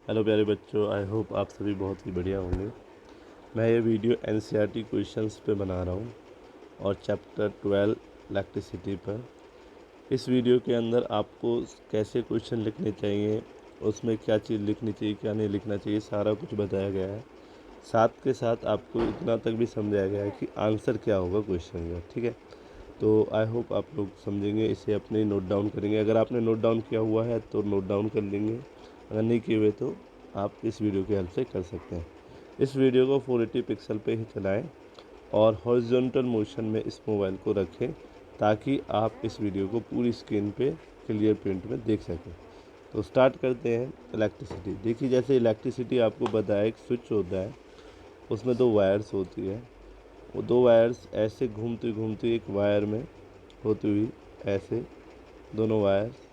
Hello प्यारे बच्चों, I hope आप सभी बहुत ही बढ़िया होंगे। मैं ये वीडियो एनसीईआरटी क्वेश्चंस पे बना रहा हूँ और चैप्टर 12 इलेक्ट्रिसिटी पर। इस वीडियो के अंदर आपको कैसे क्वेश्चन लिखने चाहिए, उसमें क्या चीज़ लिखनी चाहिए, क्या नहीं लिखना चाहिए, सारा कुछ बताया गया है। साथ के साथ आपको इतना तक भी समझाया गया है कि आंसर क्या होगा क्वेश्चन का। ठीक है, तो आई होप आप लोग समझेंगे, इसे अपने नोट डाउन करेंगे। अगर आपने नोट डाउन किया हुआ है तो नोट डाउन कर लेंगे, अगर नहीं किए हुए तो आप इस वीडियो की हेल्प से कर सकते हैं। इस वीडियो को 480 पिक्सल पे ही चलाएं और हॉरिजॉन्टल मोशन में इस मोबाइल को रखें ताकि आप इस वीडियो को पूरी स्क्रीन पे क्लियर प्रिंट में देख सकें। तो स्टार्ट करते हैं। इलेक्ट्रिसिटी देखिए, जैसे इलेक्ट्रिसिटी आपको बताया एक स्विच होता है, उसमें दो वायर्स होती है। वो दो वायर्स ऐसे घूमती घूमती एक वायर में होती हुई ऐसे दोनों वायर्स,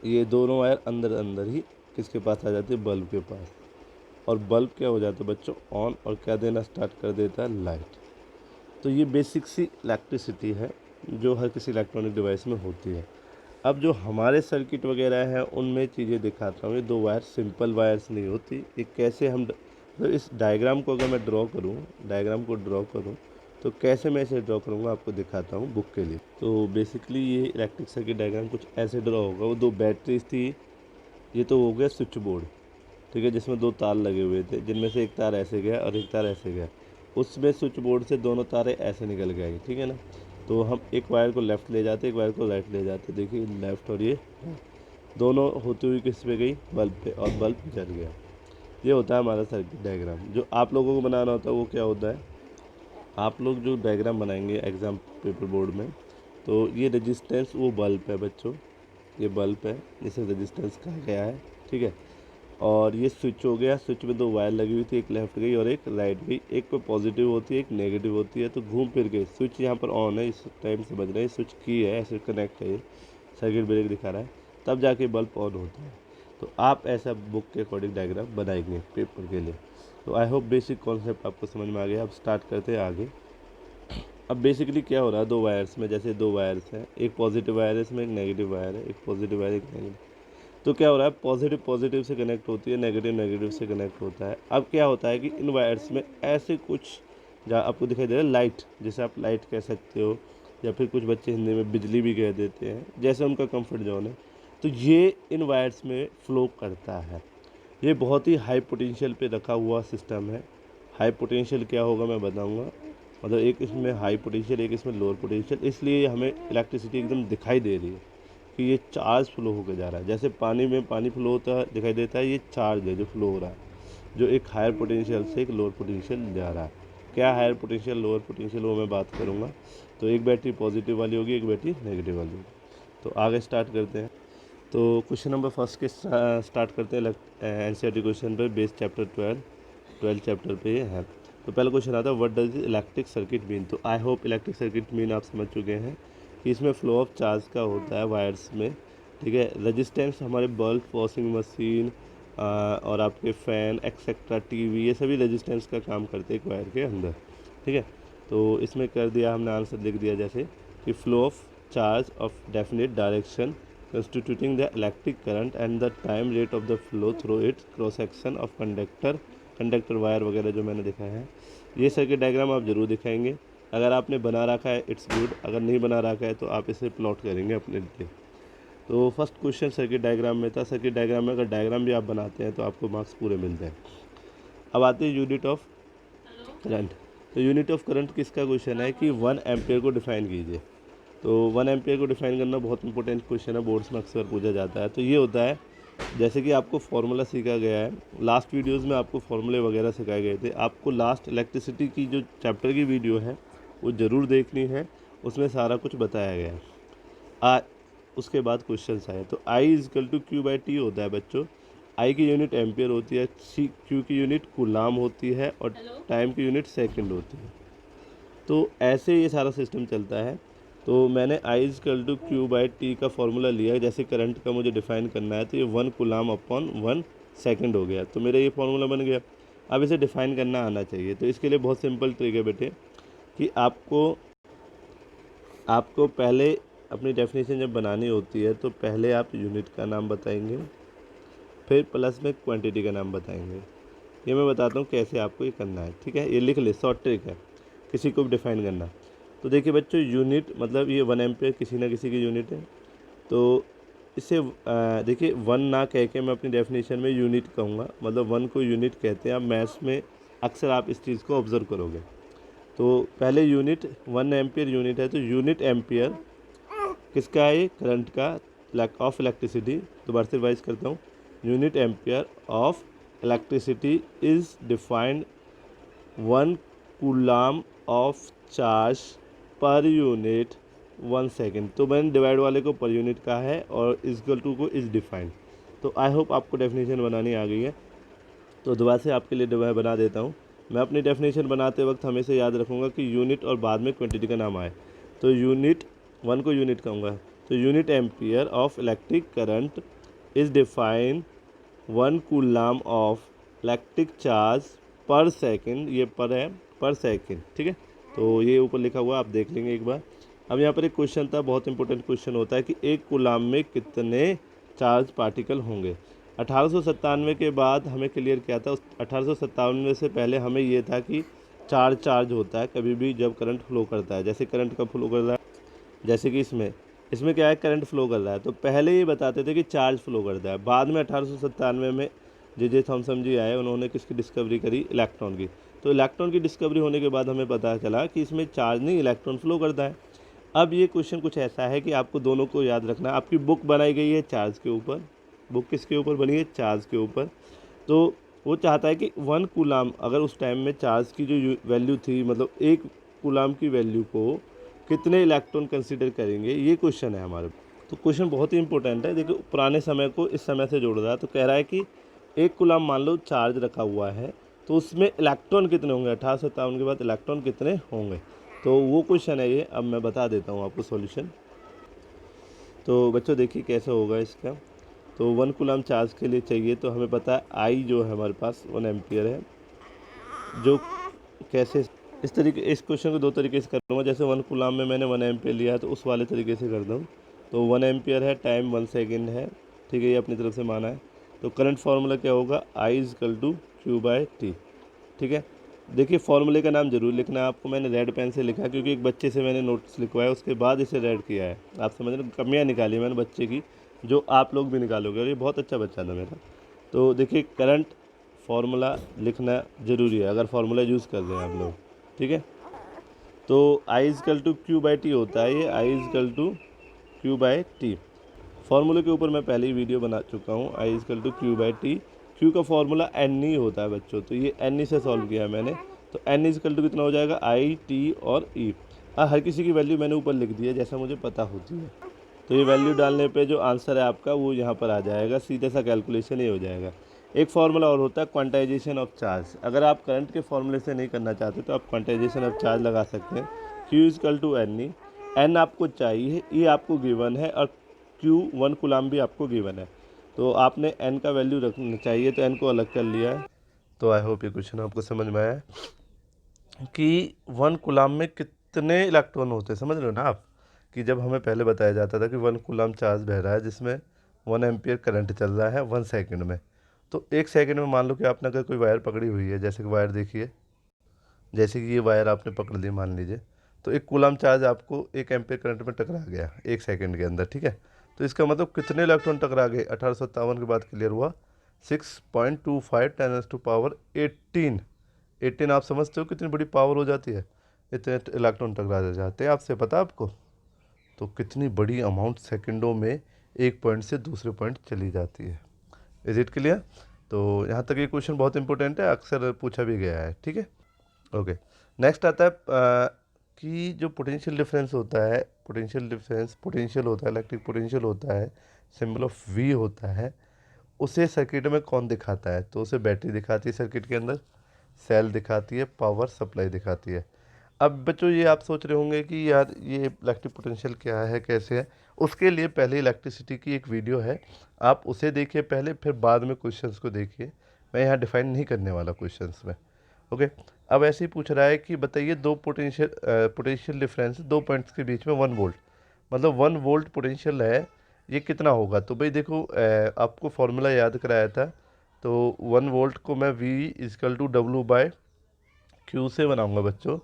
ये दोनों वायर अंदर अंदर ही किसके पास आ जाती है, बल्ब के पास। और बल्ब क्या हो जाता है बच्चों, ऑन, और क्या देना स्टार्ट कर देता है, लाइट। तो ये बेसिक सी इलेक्ट्रिसिटी है जो हर किसी इलेक्ट्रॉनिक डिवाइस में होती है। अब जो हमारे सर्किट वगैरह हैं उनमें चीज़ें दिखाता हूँ। ये दो वायर सिंपल वायर्स नहीं होती। ये कैसे हम तो इस डायग्राम को अगर मैं ड्रॉ करूँ, डायग्राम को ड्रॉ करूँ तो कैसे मैं इसे ड्रॉ करूँगा आपको दिखाता हूँ बुक के लिए। तो बेसिकली ये इलेक्ट्रिक सर्किट डायग्राम कुछ ऐसे ड्रॉ होगा। वो दो बैटरीज थी, ये तो हो गया स्विच बोर्ड, ठीक है, जिसमें दो तार लगे हुए थे, जिनमें से एक तार ऐसे गया और एक तार ऐसे गया। उसमें स्विच बोर्ड से दोनों तारें ऐसे निकल गई, ठीक है ना। तो हम एक वायर को लेफ़्ट ले जाते, एक वायर को राइट ले जाते। देखिए लेफ़्ट और ये दोनों होती हुई किस पे गई, बल्ब पे, और बल्ब जल गया। ये होता है हमारा सर्किट डायग्राम। जो आप लोगों को बनाना होता है वो क्या होता है, आप लोग जो डायग्राम बनाएंगे एग्ज़ाम पेपर बोर्ड में, तो ये रेजिस्टेंस वो बल्ब है बच्चों, ये बल्ब है, इसे रेजिस्टेंस कहा गया है, ठीक है। और ये स्विच हो गया, स्विच में दो वायर लगी हुई थी, एक लेफ्ट गई और एक राइट गई। एक पे पॉजिटिव होती है, एक नेगेटिव होती है। तो घूम फिर के स्विच यहाँ पर ऑन है, इस टाइम से बज रहा है, स्विच की है, ऐसे कनेक्ट है, ये सर्किट ब्रेक दिखा रहा है, तब जाके बल्ब ऑन होता है। तो आप ऐसा बुक के अकॉर्डिंग डायग्राम बनाएंगे पेपर के लिए। तो आई होप बेसिक कॉन्सेप्ट आपको समझ में आ गया। अब स्टार्ट करते हैं आगे। अब बेसिकली क्या हो रहा है, दो वायर्स में, जैसे दो वायर्स हैं, एक पॉजिटिव वायर है, इसमें एक नेगेटिव वायर है, एक पॉजिटिव वायर एक नेगेटिव। तो क्या हो रहा है, पॉजिटिव पॉजिटिव से कनेक्ट होती है, नेगेटिव नेगेटिव से कनेक्ट होता है। अब क्या होता है कि इन वायर्स में ऐसे कुछ, जहाँ आपको दिखाई दे रहा है लाइट, जैसे आप लाइट कह सकते हो, या फिर कुछ बच्चे हिंदी में बिजली भी कह देते हैं, जैसे उनका कंफर्ट जोन है। तो ये इन वायर्स में फ्लो करता है। ये बहुत ही हाई पोटेंशियल पे रखा हुआ सिस्टम है। हाई पोटेंशियल क्या होगा मैं बताऊंगा, मतलब एक इसमें हाई पोटेंशियल, एक इसमें लोअर पोटेंशियल, इसलिए हमें इलेक्ट्रिसिटी एकदम दिखाई दे रही है कि ये चार्ज फ्लो होकर जा रहा है। जैसे पानी में पानी फ्लो होता है दिखाई देता है, ये चार्ज है जो फ्लो हो रहा है, जो एक हायर पोटेंशियल से एक लोअर पोटेंशियल जा रहा है। क्या हायर पोटेंशियल लोअर पोटेंशियल वो मैं बात करूँगा। तो एक बैटरी पॉजिटिव वाली होगी, एक बैटरी नेगेटिव वाली होगी। तो आगे स्टार्ट करते हैं। तो क्वेश्चन नंबर फर्स्ट के स्टार्ट करते हैं एनसीईआरटी क्वेश्चन पर, बेस चैप्टर 12 चैप्टर पे ये है। तो पहला क्वेश्चन आता है, what does electric circuit mean. तो I hope electric circuit mean आप समझ चुके हैं कि इसमें फ्लो ऑफ चार्ज का होता है वायर्स में, ठीक है। रेजिस्टेंस हमारे बल्ब, वॉशिंग मशीन और आपके फ़ैन एक्सेट्रा, टीवी, ये सभी रेजिस्टेंस का काम करते हैं एक वायर के अंदर, ठीक है। तो इसमें कर दिया हमने, आंसर लिख दिया जैसे कि flow of charge of definite direction constituting the electric current and the time rate of the flow through its cross section of conductor wire वगैरह जो मैंने दिखाया है। ये सर्किट डायग्राम आप ज़रूर दिखाएंगे। अगर आपने बना रखा है इट्स गुड, अगर नहीं बना रखा है तो आप इसे प्लॉट करेंगे अपने लिए। तो फर्स्ट क्वेश्चन सर्किट डायग्राम में था। सर्किट डायग्राम में अगर डायग्राम भी आप बनाते हैं तो आपको मार्क्स पूरे मिलते हैं। अब आते हैं यूनिट ऑफ करंट। तो यूनिट ऑफ करंट किसका क्वेश्चन है कि 1 एम्पियर को डिफाइन कीजिए। तो 1 एम्पियर को डिफाइन करना बहुत इंपॉर्टेंट क्वेश्चन है, बोर्ड्स में अक्सर पूछा जाता है। तो ये होता है, जैसे कि आपको फार्मूला सीखा गया है, लास्ट वीडियोस में आपको फार्मूले वगैरह सिखाए गए थे। आपको लास्ट इलेक्ट्रिसिटी की जो चैप्टर की वीडियो है वो ज़रूर देखनी है, उसमें सारा कुछ बताया गया है। आ उसके बाद क्वेश्चन आए। तो I is equal to Q by T होता है बच्चों। आई की यूनिट एम्पियर होती है, सी क्यू की यूनिट कूलाम होती है, और टाइम की यूनिट सेकंड होती है। तो ऐसे ये सारा सिस्टम चलता है। तो मैंने I is equal to Q by T का फॉर्मूला लिया, जैसे करंट का मुझे डिफाइन करना है तो ये 1 कूलाम अपॉन 1 सेकंड हो गया। तो मेरा ये फॉर्मूला बन गया। अब इसे डिफाइन करना आना चाहिए। तो इसके लिए बहुत सिंपल ट्रिक है बेटे, कि आपको पहले अपनी डेफिनेशन जब बनानी होती है तो पहले आप यूनिट का नाम बताएंगे, फिर प्लस में क्वांटिटी का नाम बताएंगे। ये मैं बताता हूँ कैसे आपको ये करना है, ठीक है। ये लिख ले, शॉर्ट ट्रिक है किसी को भी डिफाइन करना। तो देखिए बच्चों, यूनिट मतलब ये 1 एम्पियर किसी ना किसी की यूनिट है। तो इसे देखिए 1 ना कह के मैं अपनी डेफिनेशन में यूनिट कहूँगा, मतलब 1 को यूनिट कहते हैं। आप मैथ्स में अक्सर आप इस चीज़ को ऑब्जर्व करोगे। तो पहले यूनिट 1 एम्पियर यूनिट है, तो यूनिट एम्पियर किसका है? करंट का ऑफ इलेक्ट्रिसिटी। दोबारा से रिवाइज करता हूँ। Unit ampere of electricity is defined 1 coulomb of charge per unit 1 second. तो मैंने डिवाइड वाले को पर यूनिट कहा है और इक्वल टू को इज़ डिफाइंड। तो आई होप आपको डेफिनेशन बनानी आ गई है। तो दोबारा से आपके लिए मैं बना देता हूँ। मैं अपनी डेफिनेशन बनाते वक्त हमेशा याद रखूँगा कि यूनिट और बाद में क्वांटिटी का नाम आए। तो यूनिट 1 को यूनिट कहूँगा, तो unit ampere of electric current is define 1 coulomb of electric charge पर सेकेंड। ये पर है, पर सेकेंड, ठीक है। तो ये ऊपर लिखा हुआ आप देख लेंगे एक बार। अब यहाँ पर एक क्वेश्चन था, बहुत इंपॉर्टेंट क्वेश्चन होता है कि 1 कूलाम में कितने चार्ज पार्टिकल होंगे। 1897 के बाद हमें क्लियर किया था। 1897 से पहले हमें ये था कि चार्ज होता है कभी भी जब करंट फ्लो करता है। जैसे करंट कब फ्लो कर रहा है, जैसे कि इसमें क्या है, करंट फ्लो कर रहा है। तो पहले ये बताते थे कि चार्ज फ्लो करता है। बाद में 1897 में जे थॉमसन जी आए, उन्होंने किसकी डिस्कवरी करी? इलेक्ट्रॉन की। तो इलेक्ट्रॉन की डिस्कवरी होने के बाद हमें पता चला कि इसमें चार्ज नहीं, इलेक्ट्रॉन फ्लो करता है। अब ये क्वेश्चन कुछ ऐसा है कि आपको दोनों को याद रखना है। आपकी बुक बनाई गई है चार्ज के ऊपर, बुक किसके ऊपर बनी है? चार्ज के ऊपर। तो वो चाहता है कि 1 कूलाम, अगर उस टाइम में चार्ज की जो वैल्यू थी, मतलब 1 कूलाम की वैल्यू को कितने इलेक्ट्रॉन कंसीडर करेंगे, ये क्वेश्चन है हमारे। तो क्वेश्चन बहुत ही इंपॉर्टेंट है। देखो पुराने समय को इस समय से जोड़ रहा है। तो कह रहा है कि 1 कूलाम मान लो चार्ज रखा हुआ है, तो उसमें इलेक्ट्रॉन कितने होंगे? 1857 के बाद इलेक्ट्रॉन कितने होंगे? तो वो क्वेश्चन है ये। अब मैं बता देता हूँ आपको सॉल्यूशन। तो बच्चों देखिए कैसे होगा इसका। तो 1 कूलाम चार्ज के लिए चाहिए, तो हमें पता है आई जो है हमारे पास 1 एम्पियर है। जो कैसे इस तरीके, इस क्वेश्चन को 2 तरीके से करूँगा। जैसे 1 कूलाम में मैंने 1 एम्पियर लिया है, तो उस वाले तरीके से कर दूँ। तो 1 एम्पियर है, टाइम 1 सेकेंड है, ठीक है, ये अपनी तरफ से माना है। तो करंट फार्मूला क्या होगा? I is equal to Q by T, ठीक है। देखिए फॉर्मूले का नाम जरूर लिखना है आपको। मैंने रेड पेन से लिखा क्योंकि एक बच्चे से मैंने नोट्स लिखवाया, उसके बाद इसे रेड किया है। आप समझ रहे, कमियाँ निकाली मैंने बच्चे की, जो आप लोग भी निकालोगे, और ये बहुत अच्छा बच्चा था मेरा। तो देखिए करंट फार्मूला लिखना ज़रूरी है अगर फार्मूला यूज़ कर रहे हैं आप लोग, ठीक है। तो I is equal to Q by T होता है ये, I is equal to Q by T. फार्मूले के ऊपर मैं पहले ही वीडियो बना चुका हूँ। I is equal to Q by T. Q का फार्मूला एन ही होता है बच्चों, तो ये एन ही से सॉल्व किया है मैंने। तो एन इजकल टू कितना हो जाएगा? आई, टी और ई। हर किसी की वैल्यू मैंने ऊपर लिख दी है जैसा मुझे पता होती है। तो ये वैल्यू डालने पे जो आंसर है आपका वो यहाँ पर आ जाएगा, सीधे सा कैलकुलेशन ही हो जाएगा। एक फार्मूला और होता है क्वांटाइजेशन ऑफ चार्ज। अगर आप करंट के फार्मूले से नहीं करना चाहते तो आप क्वांटाइजेशन ऑफ चार्ज लगा सकते हैं। Q equal to N E, N आपको चाहिए, ई आपको गिवन है, और क्यू 1 कूलाम भी आपको गिवन है। तो आपने एन का वैल्यू रखना चाहिए, तो एन को अलग कर लिया है। तो आई होप ये क्वेश्चन आपको समझ में आया कि 1 कूलाम में कितने इलेक्ट्रॉन होते हैं। समझ रहे हो ना आप, कि जब हमें पहले बताया जाता था कि 1 कूलाम चार्ज बह रहा है जिसमें 1 एम्पियर करंट चल रहा है 1 सेकेंड में। तो 1 सेकेंड में मान लो कि आपने अगर कोई वायर पकड़ी हुई है, जैसे कि वायर देखिए, जैसे कि ये वायर आपने पकड़ ली मान लीजिए, तो 1 कूलाम चार्ज आपको 1 एम्पियर करंट में टकरा गया 1 सेकेंड के अंदर, ठीक है। तो इसका मतलब कितने इलेक्ट्रॉन टकरा गए? 1857 के बाद क्लियर हुआ 6.25 10⁻18। 18 आप समझते हो कितनी बड़ी पावर हो जाती है? इतने इलेक्ट्रॉन टकरा जाते हैं, आपसे पता आपको? तो कितनी बड़ी अमाउंट सेकंडों में एक पॉइंट से दूसरे पॉइंट चली जाती है। Is it clear? तो यहाँ तक ये क्वेश्चन बहुत इंपॉर्टेंट है, अक्सर पूछा भी गया है, ठीक है। ओके, नेक्स्ट आता है कि जो पोटेंशियल डिफरेंस होता है, पोटेंशियल होता है, इलेक्ट्रिक पोटेंशियल होता है, सिंबल ऑफ वी होता है, उसे सर्किट में कौन दिखाता है? तो उसे बैटरी दिखाती है सर्किट के अंदर, सेल दिखाती है, पावर सप्लाई दिखाती है। अब बच्चों ये आप सोच रहे होंगे कि यार ये इलेक्ट्रिक पोटेंशियल क्या है, कैसे है। उसके लिए पहले इलेक्ट्रिसिटी की एक वीडियो है, आप उसे देखिए पहले, फिर बाद में क्वेश्चंस को देखिए। मैं यहाँ डिफाइन नहीं करने वाला क्वेश्चंस में, ओके। अब ऐसे ही पूछ रहा है कि बताइए दो पोटेंशियल डिफरेंस, 2 पॉइंट्स के बीच में 1 वोल्ट, मतलब 1 वोल्ट पोटेंशियल है ये कितना होगा। तो भाई देखो आपको फॉर्मूला याद कराया था, तो 1 वोल्ट को मैं V इजकल टू W/Q से बनाऊंगा बच्चों।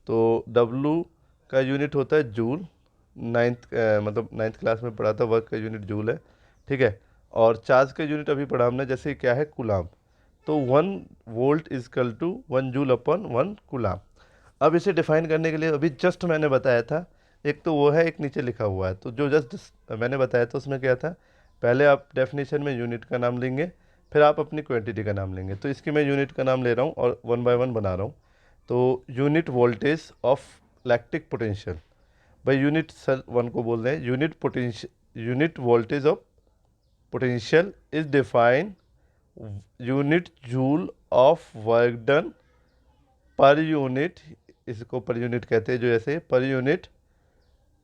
तो W का यूनिट होता है जूल, मतलब नाइन्थ क्लास में पढ़ा था, वर्क का यूनिट जूल है, ठीक है। और चार्ज का यूनिट अभी पढ़ा हमने, जैसे क्या है, कूलाम। तो 1 वोल्ट इजकल टू 1 जूल/1 कूलाम। अब इसे डिफाइन करने के लिए अभी जस्ट मैंने बताया था, एक तो वो है, एक नीचे लिखा हुआ है। तो जो जस्ट मैंने बताया था उसमें क्या था, पहले आप डेफिनेशन में यूनिट का नाम लेंगे, फिर आप अपनी क्वांटिटी का नाम लेंगे। तो इसकी मैं यूनिट का नाम ले रहा हूँ और 1 बाय 1 बना रहा हूँ। तो unit voltage of electric potential, भाई यूनिट सर 1 को बोल रहे हैं, unit voltage of potential is define unit joule of work done per unit, इसको पर यूनिट कहते हैं, जो ऐसे पर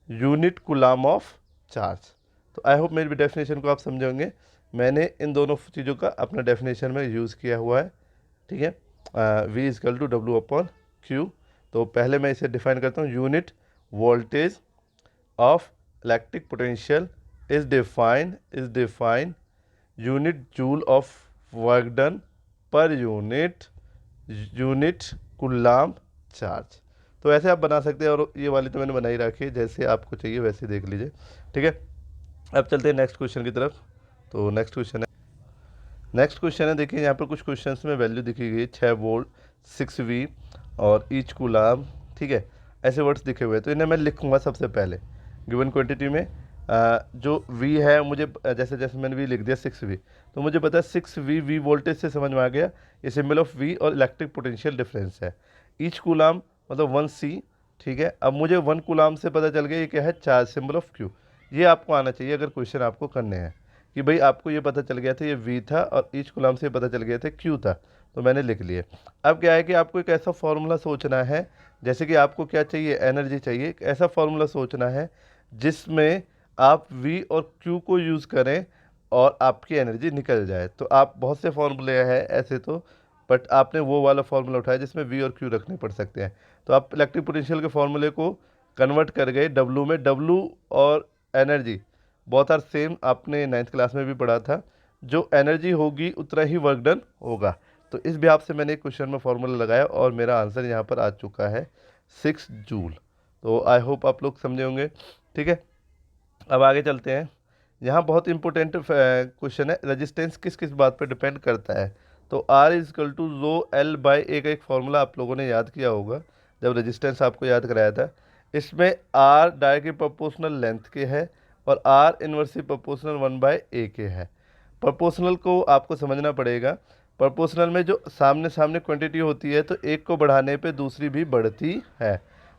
यूनिट कूलाम ऑफ चार्ज। तो आई होप मेरी डेफिनेशन को आप समझे होंगे। मैंने इन दोनों चीज़ों का अपना डेफिनेशन में यूज़ किया हुआ है, ठीक है। V equal to W/Q। तो पहले मैं इसे डिफाइन करता हूँ, unit voltage of electric potential is define unit joule of work done per unit coulomb charge. तो ऐसे आप बना सकते हैं, और ये वाली तो मैंने बनाई रखी है, जैसे आपको चाहिए वैसे देख लीजिए, ठीक है। अब चलते हैं नेक्स्ट क्वेश्चन की तरफ। तो नेक्स्ट क्वेश्चन है, देखिए यहाँ पर कुछ क्वेश्चंस में वैल्यू दिखी गई, 6 वोल्ट, 6V और ईच कूलाम, ठीक है, ऐसे वर्ड्स दिखे हुए हैं। तो इन्हें मैं लिखूंगा सबसे पहले गिवन क्वांटिटी में। जो V है, मुझे जैसे जैसे मैंने V लिख दिया 6V, तो मुझे पता है 6V V वोल्टेज से समझ में आ गया, ये सिंबल ऑफ V और इलेक्ट्रिक पोटेंशियल डिफरेंस है। ईच कूलाम मतलब 1C, ठीक है। अब मुझे 1 कूलाम से पता चल गया ये क्या है, चार्ज, सिंबल ऑफ Q। ये आपको आना चाहिए अगर क्वेश्चन आपको करने हैं, कि भाई आपको ये पता चल गया था ये V था और ईच कूलाम से पता चल गया था Q था, तो मैंने लिख लिए। अब क्या है कि आपको एक ऐसा फॉर्मूला सोचना है, जैसे कि आपको क्या चाहिए, एनर्जी चाहिए, एक ऐसा फॉर्मूला सोचना है जिसमें आप V और Q को यूज़ करें और आपकी एनर्जी निकल जाए। तो आप बहुत से फॉर्मूले हैं ऐसे तो, बट आपने वो वाला फॉर्मूला उठाया जिसमें V और Q रखने पड़ सकते हैं। तो आप इलेक्ट्रिक पोटेंशियल के फॉर्मूले को कन्वर्ट कर गए W में। W और एनर्जी बहुत आर सेम, आपने 9th क्लास में भी पढ़ा था, जो एनर्जी होगी उतना ही वर्क डन होगा। तो इस बिहाफ से मैंने क्वेश्चन में फॉर्मूला लगाया और मेरा आंसर यहाँ पर आ चुका है 6 जूल। तो आई होप आप लोग समझे होंगे, ठीक है। अब आगे चलते हैं। यहाँ बहुत इंपॉर्टेंट क्वेश्चन है, रेजिस्टेंस किस किस बात पर डिपेंड करता है। तो R is equal to row L/A का एक फॉर्मूला आप लोगों ने याद किया होगा जब रेजिस्टेंस आपको याद कराया था। इसमें R डायरेक्टली प्रोपोर्शनल लेंथ के है और R इन्वर्सली प्रोपोर्शनल 1/A के है। प्रोपोर्शनल को आपको समझना पड़ेगा। प्रोपोर्शनल में जो सामने सामने क्वांटिटी होती है, तो एक को बढ़ाने पे दूसरी भी बढ़ती है,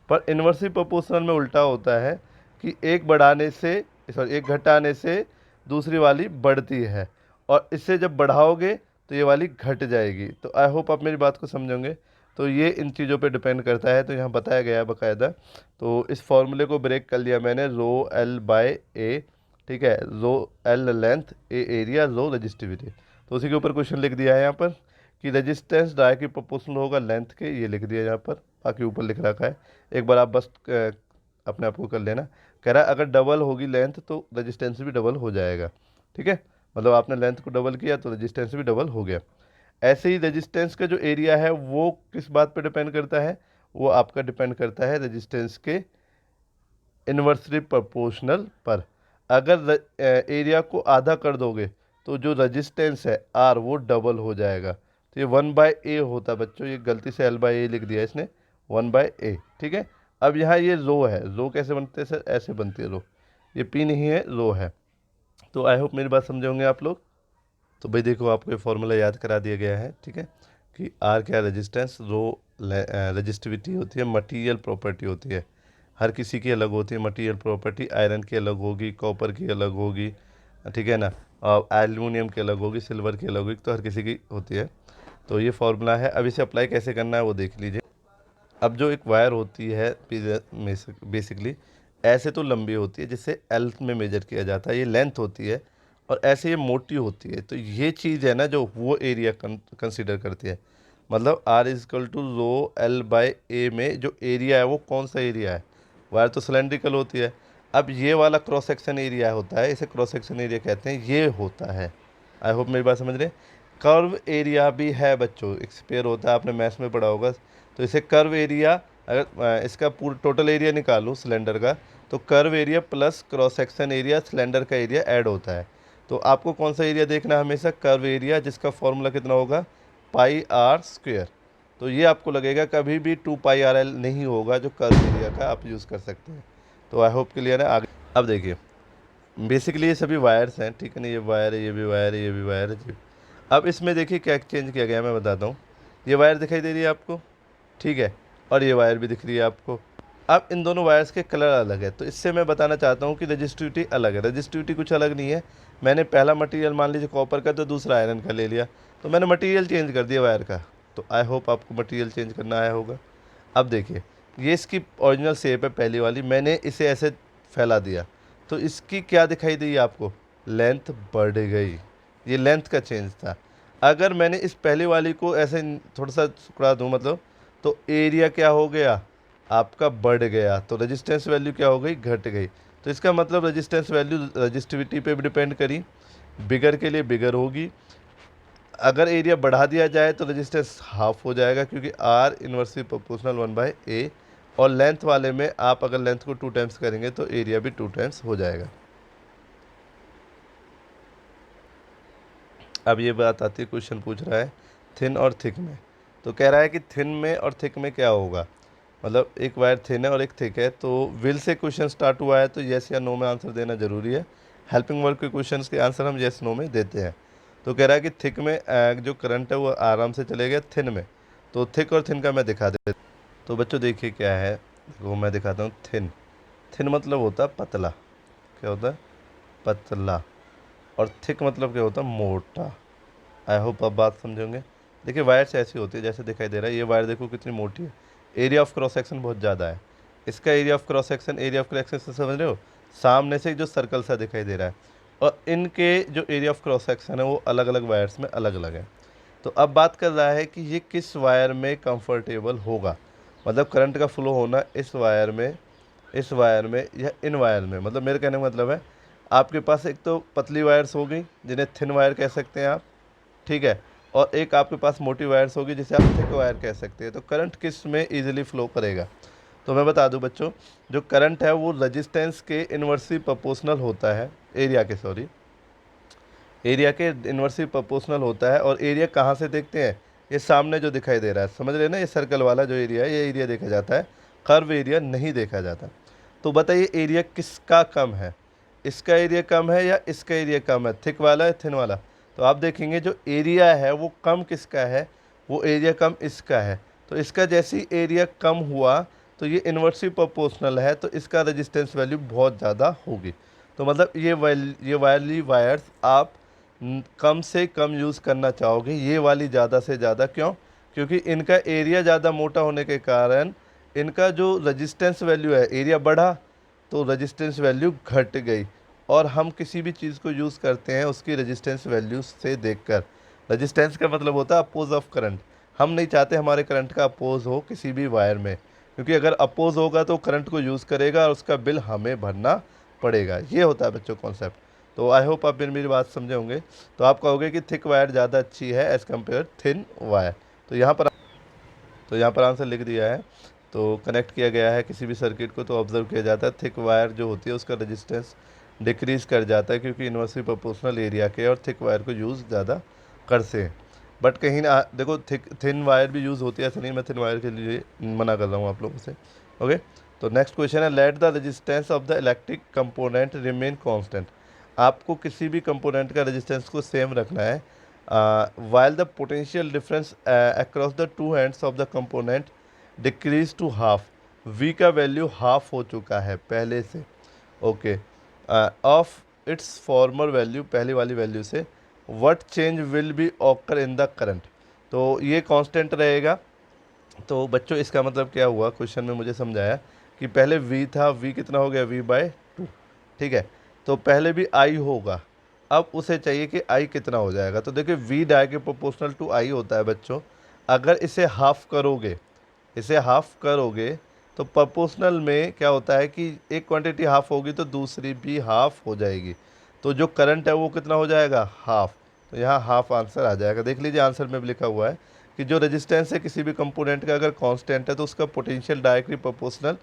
पर इन्वर्सली प्रोपोर्शनल में उल्टा होता है कि एक बढ़ाने से, सॉरी, एक घटाने से दूसरी वाली बढ़ती है, और इससे जब बढ़ाओगे तो ये वाली घट जाएगी। तो आई होप आप मेरी बात को समझोगे। तो ये इन चीज़ों पे डिपेंड करता है, तो यहाँ बताया गया है बाकायदा। तो इस फॉर्मूले को ब्रेक कर लिया मैंने, रो L/A, ठीक है, rho L length, A area, rho resistivity. तो उसी के ऊपर क्वेश्चन लिख दिया है यहाँ पर कि रेजिस्टेंस डायरेक्टली प्रोपोर्शनल होगा लेंथ के, ये लिख दिया यहाँ पर, बाकी ऊपर लिख रखा है। एक बार आप बस अपने आप को कर लेना। कह रहा है अगर डबल होगी लेंथ तो रजिस्टेंस भी डबल हो जाएगा, ठीक है। मतलब आपने लेंथ को डबल किया तो रजिस्टेंस भी डबल हो गया। ऐसे ही रेजिस्टेंस का जो एरिया है वो किस बात पे डिपेंड करता है, वो आपका डिपेंड करता है रेजिस्टेंस के इन्वर्सली प्रोपोर्शनल पर। अगर एरिया को आधा कर दोगे तो जो रेजिस्टेंस है R वो डबल हो जाएगा। तो ये 1/A होता है बच्चों, ये गलती से L/A लिख दिया इसने, 1/A, ठीक है। अब यहाँ ये रो है, रो कैसे बनते हैं सर, ऐसे बनती है रो, ये P नहीं है, रो है। तो आई होप मेरी बात समझे होंगे आप लोग। तो भाई देखो आपको ये फॉर्मूला याद करा दिया गया है, ठीक है, कि R क्या, रेजिस्टेंस, रो रजिस्टिविटी होती है, मटेरियल प्रॉपर्टी होती है, हर किसी की अलग होती है मटेरियल प्रॉपर्टी। आयरन की अलग होगी, कॉपर की अलग होगी, ठीक है ना, और एल्यूमिनियम की अलग होगी, सिल्वर की अलग होगी, तो हर किसी की होती है। तो ये फॉर्मूला है। अब इसे अप्लाई कैसे करना है वो देख लीजिए। अब जो एक वायर होती है बेसिकली ऐसे तो लंबी होती है, जिससे L में मेजर किया जाता है, ये लेंथ होती है, और ऐसे ये मोटी होती है। तो ये चीज़ है ना जो वो एरिया कंसीडर करती है। मतलब R is equal to row L/A में जो एरिया है वो कौन सा एरिया है, वायर तो सिलेंड्रिकल होती है। अब ये वाला क्रॉस सेक्शन एरिया होता है, इसे क्रॉस सेक्शन एरिया कहते हैं, ये होता है। आई होप मेरी बात समझ रहे हैं। कर्व एरिया भी है बच्चों, एक स्पेयर होता है, आपने मैथ्स में पढ़ा होगा। तो इसे कर्व एरिया, अगर इसका पूरा टोटल एरिया निकालूँ सिलेंडर का, तो curve area plus cross section area cylinder का एरिया ऐड होता है। तो आपको कौन सा एरिया देखना है हमेशा? कर्व एरिया, जिसका फॉर्मूला कितना होगा? पाई आर स्क्वेयर। तो ये आपको लगेगा कभी भी 2πrl नहीं होगा, जो कर्व एरिया का आप यूज़ कर सकते हैं। तो आई होप क्लियर है। आगे अब देखिए, बेसिकली ये सभी वायर्स हैं, ठीक है ना, ये वायर है, ये भी वायर है, ये भी वायर है जी। अब इसमें देखिए क्या चेंज किया गया है, मैं बताता हूँ। ये वायर दिखाई दे रही है आपको, ठीक है, और ये वायर भी दिख रही है आपको। अब इन दोनों वायर्स के कलर अलग है, तो इससे मैं बताना चाहता हूँ कि रजिस्टिविटी अलग है। रजिस्टिविटी कुछ अलग नहीं है, मैंने पहला मटेरियल मान लीजिए कॉपर का, तो दूसरा आयरन का ले लिया, तो मैंने मटेरियल चेंज कर दिया वायर का। तो आई होप आपको मटेरियल चेंज करना आया होगा। अब देखिए, ये इसकी ओरिजिनल शेप है पहली वाली, मैंने इसे ऐसे फैला दिया, तो इसकी क्या दिखाई दी आपको? लेंथ बढ़ गई। ये लेंथ का चेंज था। अगर मैंने इस पहली वाली को ऐसे थोड़ा सा टुकड़ा दूँ मतलब, तो एरिया क्या हो गया आपका? बढ़ गया। तो रेजिस्टेंस वैल्यू क्या हो गई? घट गई। तो इसका मतलब रेजिस्टेंस वैल्यू रजिस्टिविटी पे भी डिपेंड करी, बिगर के लिए बिगर होगी। अगर एरिया बढ़ा दिया जाए तो रेजिस्टेंस हाफ हो जाएगा, क्योंकि आर इनवर्सली प्रोपोर्शनल 1/a, और लेंथ वाले में आप अगर लेंथ को 2 टाइम्स करेंगे तो एरिया भी 2 टाइम्स हो जाएगा। अब ये बात आती है, क्वेश्चन पूछ रहा है थिन और थिक में, तो कह रहा है कि थिन में और थिक में क्या होगा, मतलब एक वायर थिन है और एक थिक है। तो विल से क्वेश्चन स्टार्ट हुआ है, तो येस या नो में आंसर देना जरूरी है। हेल्पिंग वर्ब के क्वेश्चंस के आंसर हम येस नो में देते हैं। तो कह रहा है कि थिक में जो करंट है वो आराम से चलेगा, थिन में, तो थिक और थिन का मैं दिखा देता। तो बच्चों देखिए क्या है, वो मैं दिखाता हूँ। थिन, थिन मतलब होता है पतला, क्या होता है? पतला। और थिक मतलब क्या होता है? मोटा। आई होप आप बात समझेंगे। देखिए वायर्स ऐसी होती है जैसे दिखाई दे रहा है, ये वायर देखो कितनी मोटी है, एरिया ऑफ क्रॉस सेक्शन बहुत ज़्यादा है। इसका area of cross section, area of cross section समझ रहे हो, सामने से जो सर्कल सा दिखाई दे रहा है, और इनके जो एरिया ऑफ क्रॉस सेक्शन है वो अलग अलग वायर्स में अलग अलग है। तो अब बात कर रहा है कि ये किस वायर में कंफर्टेबल होगा, मतलब करंट का फ्लो होना इस वायर में, इस वायर में, या इन वायर में। मतलब मेरे कहने का मतलब है, आपके पास एक तो पतली वायर्स हो गई जिन्हें थिन वायर कह सकते हैं आप, ठीक है, और एक आपके पास मोटी वायर्स होगी जिसे आप थिक वायर कह सकते हैं। तो करंट किस में इजीली फ्लो करेगा? तो मैं बता दूं बच्चों, जो करंट है वो रेजिस्टेंस के इन्वर्सली प्रोपोर्शनल होता है, एरिया के, सॉरी, एरिया के इन्वर्सली प्रोपोर्शनल होता है। और एरिया कहाँ से देखते हैं? ये सामने जो दिखाई दे रहा है, समझ रहे हैं ना, ये सर्कल वाला जो एरिया है, ये एरिया देखा जाता है, कर्व एरिया नहीं देखा जाता। तो बताइए एरिया किसका कम है? इसका एरिया कम है या इसका एरिया कम है? थिक वाला है, थिन वाला? तो आप देखेंगे जो एरिया है वो कम किसका है? वो एरिया कम इसका है। तो इसका जैसे ही एरिया कम हुआ तो ये इन्वर्सली प्रोपोर्शनल है, तो इसका रेजिस्टेंस वैल्यू बहुत ज़्यादा होगी। तो मतलब ये वाली वायर्स आप कम से कम यूज़ करना चाहोगे, ये वाली ज़्यादा से ज़्यादा। क्यों? क्योंकि इनका एरिया ज़्यादा मोटा होने के कारण इनका जो रेजिस्टेंस वैल्यू है, एरिया बढ़ा तो रेजिस्टेंस वैल्यू घट गई। और हम किसी भी चीज़ को यूज़ करते हैं उसकी रेजिस्टेंस वैल्यू से देखकर। रेजिस्टेंस का मतलब होता है अपोज ऑफ करंट। हम नहीं चाहते हमारे करंट का अपोज हो किसी भी वायर में, क्योंकि अगर अपोज होगा तो करंट को यूज़ करेगा और उसका बिल हमें भरना पड़ेगा। ये होता है बच्चों कॉन्सेप्ट। तो आई होप आप मेरी बात समझे होंगे। तो आप कहोगे कि थिक वायर ज़्यादा अच्छी है एज़ कम्पेयर थिन वायर। तो यहाँ पर आंसर लिख दिया है। तो कनेक्ट किया गया है किसी भी सर्किट को तो ऑब्जर्व किया जाता है थिक वायर जो होती है उसका रेजिस्टेंस डिक्रीज़ कर जाता है, क्योंकि इन्वर्सली प्रोपोर्शनल एरिया के और थिक वायर को यूज़ ज़्यादा करते हैं। बट कहीं ना देखो थिन वायर भी यूज़ होती है, ऐसा नहीं मैं थिन वायर के लिए मना कर रहा हूँ आप लोगों से। ओके, तो नेक्स्ट क्वेश्चन है, let the resistance of the electric component remain constant. आपको किसी भी कंपोनेंट का रेजिस्टेंस को सेम रखना है while the potential difference across the two ends of the component decrease to half। V का वैल्यू हाफ हो चुका है पहले से, okay, of its farmer value, पहली वाली वैल्यू से। What change will be occur in the current. तो ये कांस्टेंट रहेगा। तो बच्चों इसका मतलब क्या हुआ, क्वेश्चन में मुझे समझाया कि पहले V था, V कितना हो गया? V/2, ठीक है। तो पहले भी I होगा, अब उसे चाहिए कि I कितना हो जाएगा। तो देखिए V डाई के प्रोपोर्शनल टू I होता है बच्चों। अगर इसे हाफ करोगे, इसे हाफ करोगे तो प्रोपोर्शनल में क्या होता है कि एक क्वांटिटी हाफ होगी तो दूसरी भी हाफ हो जाएगी। तो जो करंट है वो कितना हो जाएगा, हाफ। तो यहाँ हाफ आंसर आ जाएगा। देख लीजिए आंसर में भी लिखा हुआ है कि जो रेजिस्टेंस है किसी भी कंपोनेंट का अगर कांस्टेंट है तो उसका पोटेंशियल डायरेक्टली प्रोपोर्शनल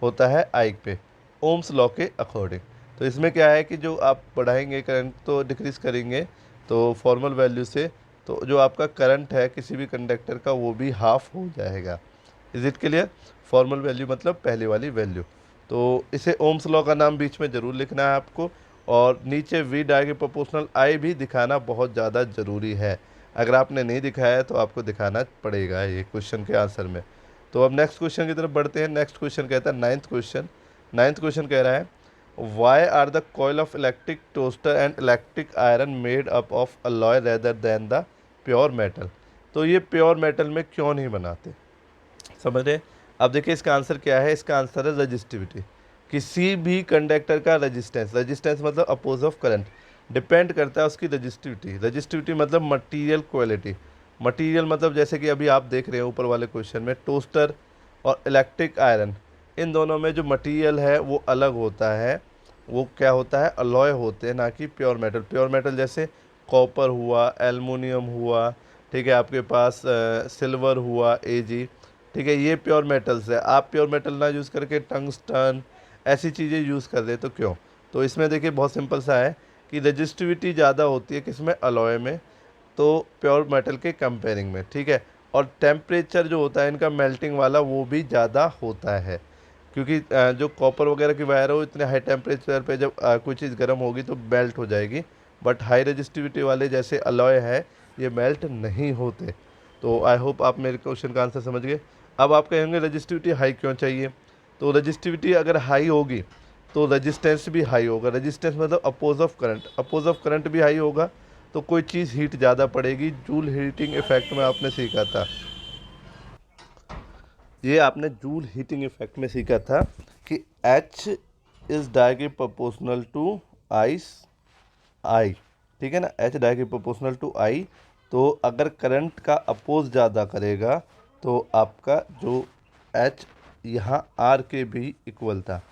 होता है आई पे, ओम्स लॉ के अकॉर्डिंग। तो इसमें क्या है कि जो आप बढ़ाएंगे करंट तो डिक्रीज करेंगे तो फॉर्मल वैल्यू से, तो जो आपका करंट है किसी भी कंडक्टर का वो भी हाफ हो जाएगा। Is it clear? Formal value मतलब पहली वाली वैल्यू। तो इसे ओम्स लॉ का नाम बीच में ज़रूर लिखना है आपको, और नीचे वी डायरेक्टली प्रोपोर्शनल आई भी दिखाना बहुत ज़्यादा ज़रूरी है। अगर आपने नहीं दिखाया है तो आपको दिखाना पड़ेगा ये क्वेश्चन के आंसर में। तो अब नेक्स्ट क्वेश्चन की तरफ बढ़ते हैं। नेक्स्ट क्वेश्चन कहता है नाइन्थ क्वेश्चन। नाइन्थ क्वेश्चन कह रहा है why are the coil of electric toaster and electric iron made up of alloy rather than the pure metal. तो ये प्योर मेटल में क्यों नहीं बनाते, समझ रहे? अब देखिए इसका आंसर क्या है। इसका आंसर है रजिस्टिविटी। किसी भी कंडक्टर का रजिस्टेंस, रजिस्टेंस मतलब अपोज ऑफ करंट, डिपेंड करता है उसकी रजिस्टिविटी। रजिस्टिविटी मतलब मटेरियल क्वालिटी। मटेरियल मतलब जैसे कि अभी आप देख रहे हैं ऊपर वाले क्वेश्चन में टोस्टर और इलेक्ट्रिक आयरन, इन दोनों में जो मटेरियल है वो अलग होता है। वो क्या होता है, अलॉय होते हैं, ना कि प्योर मेटल। प्योर मेटल जैसे कॉपर हुआ, एल्युमिनियम हुआ, ठीक है, आपके पास सिल्वर हुआ एजी, ठीक है, ये प्योर मेटल्स है। आप प्योर मेटल ना यूज़ करके टंगस्टन ऐसी चीज़ें यूज़ कर रहे तो क्यों? तो इसमें देखिए बहुत सिंपल सा है कि रजिस्टिविटी ज़्यादा होती है किसमें, अलॉय में, तो प्योर मेटल के कंपेयरिंग में, ठीक है। और टेम्परेचर जो होता है इनका मेल्टिंग वाला वो भी ज़्यादा होता है, क्योंकि जो कॉपर वगैरह की वायर है वो इतने हाई टेम्परेचर पे जब कोई चीज़ गर्म होगी तो मेल्ट हो जाएगी। बट हाई रजिस्टिविटी वाले जैसे अलॉय है ये मेल्ट नहीं होते। तो आई होप आप मेरे क्वेश्चन का आंसर समझ गए। अब आप कहेंगे रजिस्टिविटी हाई क्यों चाहिए? तो रजिस्टिविटी अगर हाई होगी तो रजिस्टेंस भी हाई होगा। रजिस्टेंस मतलब oppose of current, oppose of current भी हाई होगा तो कोई चीज़ हीट ज़्यादा पड़ेगी। जूल हीटिंग इफेक्ट में आपने सीखा था, ये आपने जूल हीटिंग इफेक्ट में सीखा था कि H is directly proportional to ice I, ठीक है ना, H directly proportional to I. तो अगर करंट का अपोज ज़्यादा करेगा तो आपका जो H यहाँ R के भी इक्वल था।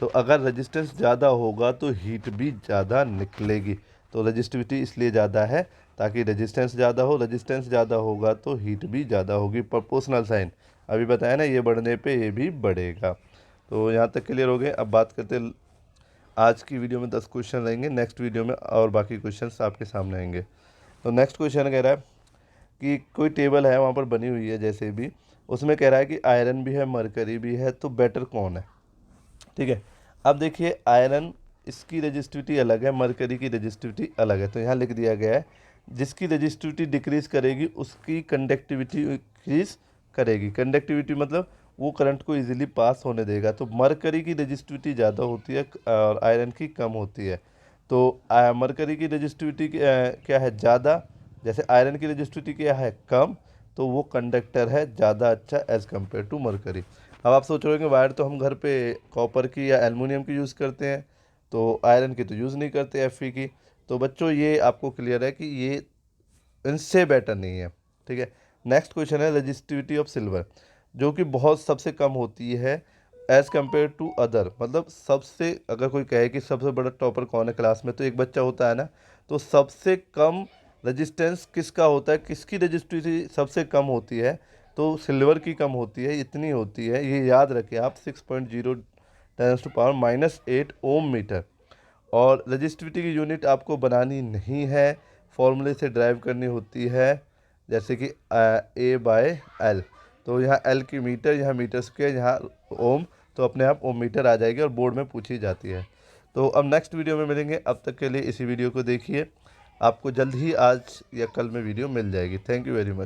तो अगर रजिस्टेंस ज़्यादा होगा तो हीट भी ज़्यादा निकलेगी। तो रजिस्टिविटी इसलिए ज़्यादा है ताकि रजिस्टेंस ज़्यादा हो, रजिस्टेंस ज़्यादा होगा तो हीट भी ज़्यादा होगी। प्रोपोर्शनल साइन अभी बताया ना, ये बढ़ने पे ये भी बढ़ेगा। तो यहाँ तक क्लियर हो गए। अब बात करते हैं, आज की वीडियो में 10 क्वेश्चन रहेंगे, नेक्स्ट वीडियो में और बाकी क्वेश्चंस आपके सामने आएंगे। तो नेक्स्ट क्वेश्चन कह रहा है कि कोई टेबल है वहाँ पर बनी हुई है जैसे भी, उसमें कह रहा है कि आयरन भी है मरकरी भी है, तो बेटर कौन है, ठीक है। अब देखिए आयरन इसकी रजिस्टिविटी अलग है, मरकरी की रजिस्टिविटी अलग है। तो यहाँ लिख दिया गया है जिसकी रजिस्टिविटी डिक्रीज करेगी उसकी कंडक्टिविटी इंक्रीज करेगी। कंडक्टिविटी मतलब वो करंट को इजीली पास होने देगा। तो मरकरी की रजिस्टिविटी ज़्यादा होती है और आयरन की कम होती है। तो मरकरी की रजिस्टिविटी क्या है, ज़्यादा, जैसे आयरन की रजिस्टिविटी क्या है, कम, तो वो कंडक्टर है ज़्यादा अच्छा एज़ कम्पेयर टू मरकरी। अब आप सोच रहे हो कि वायर तो हम घर पे कॉपर की या एल्युमिनियम की यूज़ करते हैं, तो आयरन की तो यूज़ नहीं करते, एफ की। तो बच्चों ये आपको क्लियर है कि ये इनसे बेटर नहीं है, ठीक है। नेक्स्ट क्वेश्चन है रजिस्टिविटी ऑफ सिल्वर, जो कि बहुत सबसे कम होती है एज़ कम्पेयर टू अदर। मतलब सबसे, अगर कोई कहे कि सबसे बड़ा टॉपर कौन है क्लास में, तो एक बच्चा होता है ना, तो सबसे कम रजिस्टेंस किसका होता है, किसकी रजिस्टिविटी सबसे कम होती है, तो सिल्वर की कम होती है। इतनी होती है, ये याद रखें आप, 6.0 10⁻⁻8 ओम मीटर। और रजिस्टिविटी की यूनिट आपको बनानी नहीं है, फॉर्मूले से ड्राइव करनी होती है, जैसे कि A/L। तो यहाँ L की मीटर, यहाँ मीटर स्क्वायर, यहाँ ओम, तो अपने आप ओम मीटर आ जाएगी और बोर्ड में पूछी जाती है। तो अब नेक्स्ट वीडियो में मिलेंगे, अब तक के लिए इसी वीडियो को देखिए। आपको जल्द ही आज या कल में वीडियो मिल जाएगी। Thank you very much.